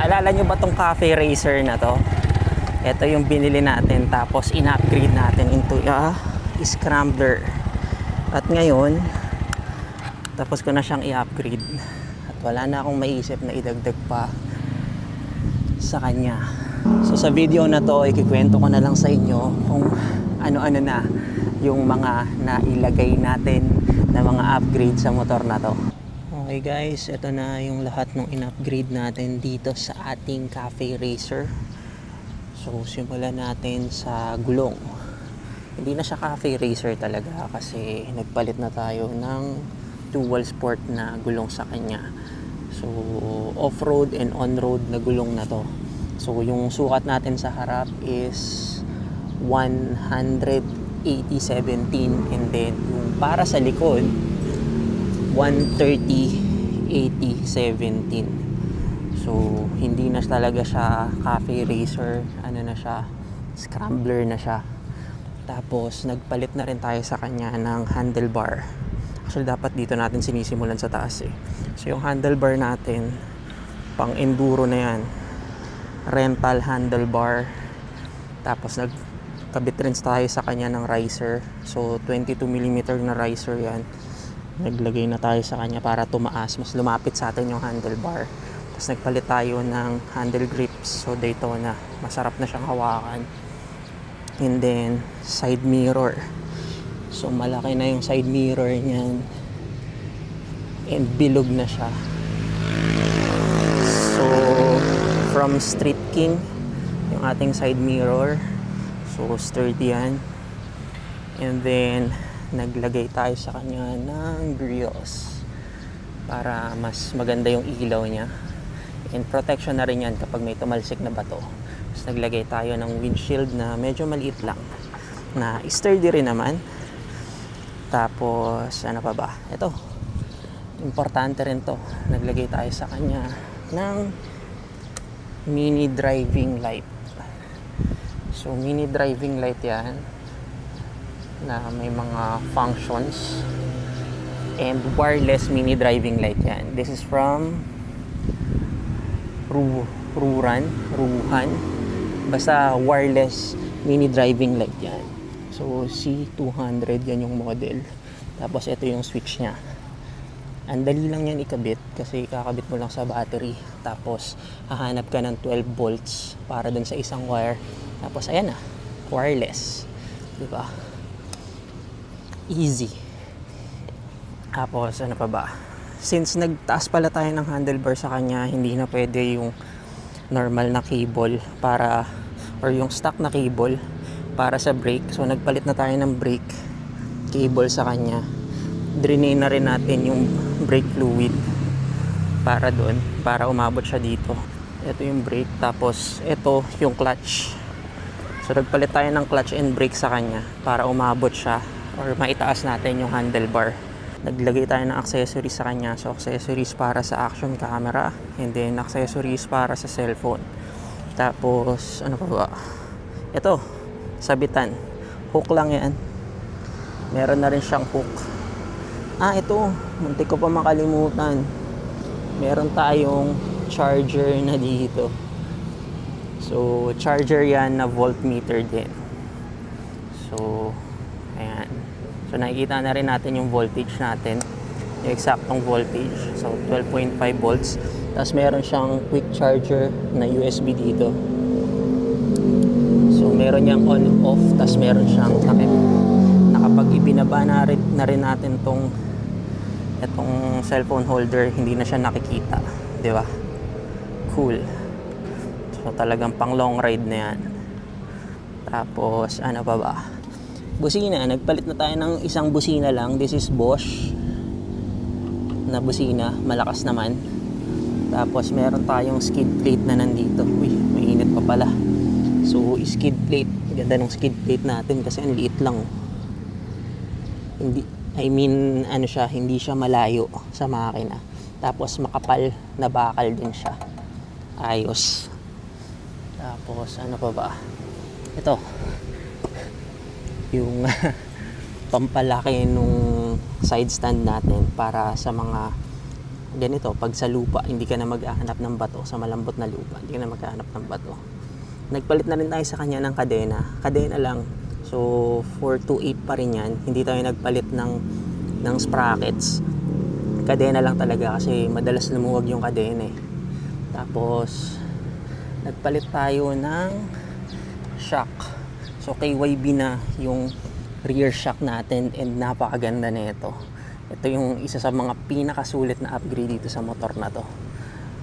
Naalala nyo ba tong cafe racer na to? Ito yung binili natin tapos in-upgrade natin into a scrambler. At ngayon, tapos ko na siyang i-upgrade. At wala na akong maisip na idagdag pa sa kanya. So sa video na to, ikikwento ko na lang sa inyo kung ano-ano na yung mga nailagay natin na mga upgrade sa motor na to. Okay guys, ito na yung lahat ng in-upgrade natin dito sa ating cafe racer. So simulan natin sa gulong. Hindi na siya cafe racer talaga kasi nagpalit na tayo ng dual sport na gulong sa kanya. So off-road and on-road na gulong na to. So yung sukat natin sa harap is 180/17 and then yung para sa likod 130/80/17. So hindi na talaga siya cafe racer, ano na siya, scrambler na siya. Tapos nagpalit na rin tayo sa kanya ng handlebar. Actually dapat dito natin sinisimulan sa taas eh. So yung handlebar natin pang enduro na yan, rental handlebar. Tapos nagkabit rin tayo sa kanya ng riser. So 22mm na riser yan. Naglagay na tayo sa kanya para tumaas, mas lumapit sa atin yung handlebar. Tapos nagpalit tayo ng handle grips, so Daytona, masarap na siyang hawakan. And then side mirror, so malaki na yung side mirror niyan and bilog na siya. So from Street King yung ating side mirror, so sturdy yan. And then naglagay tayo sa kanya ng grills para mas maganda yung ilaw niya, and protection na rin yan kapag may tumalsik na bato. Tapos naglagay tayo ng windshield na medyo maliit lang na sturdy rin naman. Tapos ano pa ba, ito importante rin to, naglagay tayo sa kanya ng mini driving light. So mini driving light yan na may mga functions, and wireless mini driving light yan. This is from Ruhan, basta wireless mini driving light yan. So C200 yan yung model. Tapos ito yung switch nya. Ang dali lang yan ikabit kasi kakabit mo lang sa battery, tapos hahanap ka ng 12 volts para dun sa isang wire, tapos ayan na, wireless, diba? Easy. Tapos ano pa ba, since nagtaas pala tayo ng handlebar sa kanya, hindi na pwede yung normal na cable para, or yung stock na cable para sa brake. So nagpalit na tayo ng brake cable sa kanya. Drain na rin natin yung brake fluid para doon, para umabot siya dito. Ito yung brake, tapos ito yung clutch. So nagpalit tayo ng clutch and brake sa kanya para umabot siya or maitaas natin yung handlebar. Naglagay tayo ng accessories sa kanya. So accessories para sa action camera, and then accessories para sa cellphone. Tapos ano pa ba, ito sabitan, hook lang yan. Meron na rin siyang hook. Ito, muntik ko pa makalimutan, meron tayong charger na dito. So charger yan na voltmeter din. So ayan. So nakikita na rin natin yung voltage natin, yung exactong voltage. So 12.5 volts. Tapos meron siyang quick charger na USB dito. So meron niyang on off, tapos meron siyang takip na kapag ibinaba na rin natin itong cellphone holder, hindi na siya nakikita, di ba? Cool. So talagang pang long ride na yan. Tapos ano pa ba, busina, nagpalit na tayo ng isang busina lang. This is Bosch na busina, malakas naman. Tapos meron tayong skid plate na nandito. Uy, mainit pa pala. So skid plate, ganda ng skid plate natin kasi ang liit lang. Ano siya, hindi siya malayo sa makina. Tapos makapal na bakal din siya. Ayos. Tapos ano pa ba, ito yung pampalaki nung side stand natin para sa mga ganito, pag sa lupa, hindi ka na maghahanap ng bato, sa malambot na lupa, hindi ka na maghahanap ng bato. Nagpalit na rin tayo sa kanya ng kadena lang. So 428 pa rin yan, hindi tayo nagpalit ng sprockets. Kadena lang talaga kasi madalas lumuwag yung kadena eh. Tapos nagpalit tayo ng shock. So KYB na yung rear shock natin and napakaganda nito. Ito yung isa sa mga pinakasulit na upgrade dito sa motor na to.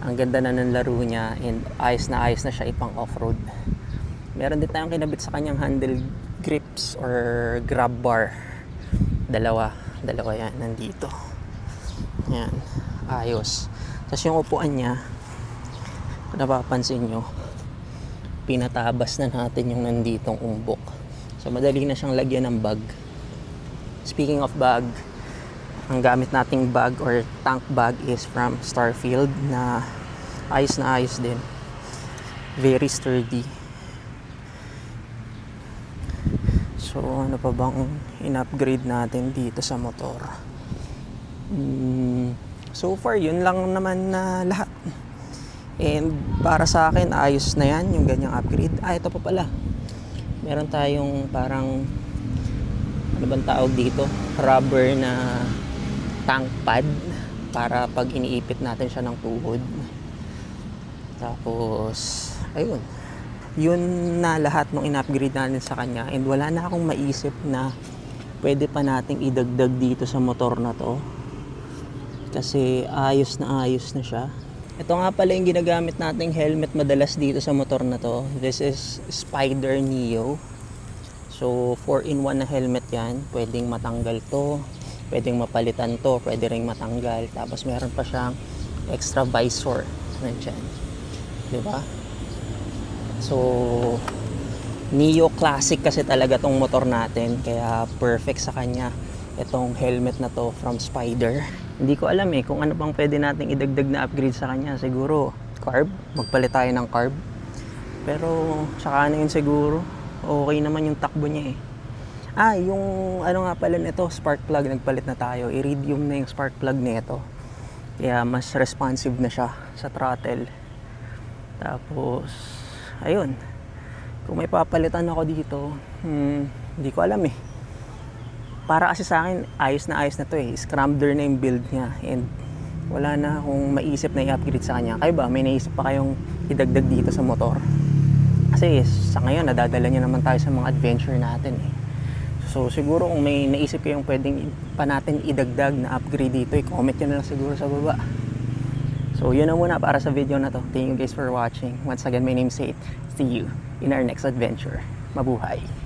Ang ganda na ng laro niya and ayos na siya ipang off-road. Meron din tayong kinabit sa kanyang handle grips or grab bar. Dalawa yan nandito. Yan, ayos. Tapos yung upuan niya, kung napapansin nyo, pinatabas na natin yung nanditong umbok. So madali na siyang lagyan ng bag. Speaking of bag, ang gamit nating bag or tank bag is from Starfield na ayos din. Very sturdy. So ano pa bang in-upgrade natin dito sa motor? So far yun lang naman na lahat. And para sa akin ayos na yan yung ganyang upgrade. Ito pa pala, meron tayong parang ano bang tawag dito, rubber na tank pad para pag iniipit natin siya ng tuhod. Tapos ayun, yun na lahat ng in-upgrade natin sa kanya. And wala na akong maisip na pwede pa nating idagdag dito sa motor na to kasi ayos na siya. Ito nga pala yung ginagamit nating helmet madalas dito sa motor na to. This is Spider Neo. So 4-in-1 na helmet yan. Pwedeng matanggal to, pwedeng mapalitan to, pwede ring matanggal. Tapos meron pa siyang extra visor nandiyan, diba? So Neo Classic kasi talaga tong motor natin, kaya perfect sa kanya itong helmet na to from Spider. Hindi ko alam kung ano bang pwede nating idagdag na upgrade sa kanya. Siguro carb, magpalit tayo ng carb. Pero tsaka ano yun, siguro okay naman yung takbo niya yung ano nga pala nito, spark plug, nagpalit na tayo. Iridium na yung spark plug nito, kaya mas responsive na siya sa throttle. Tapos ayun, kung may papalitan ako dito, hindi ko alam para kasi sa akin ayos na to Scrambler na yung build niya and wala na akong maisip na i-upgrade sa kanya. Kayo ba, may naisip pa kayong idagdag dito sa motor? Kasi sa ngayon nadadala niya naman tayo sa mga adventure natin So siguro kung may naisip kayong pwedeng pa natin idagdag na upgrade dito, i-comment nyo na lang siguro sa baba. So yun na muna para sa video na to. Thank you guys for watching. Once again, my name is Seth. See you in our next adventure. Mabuhay!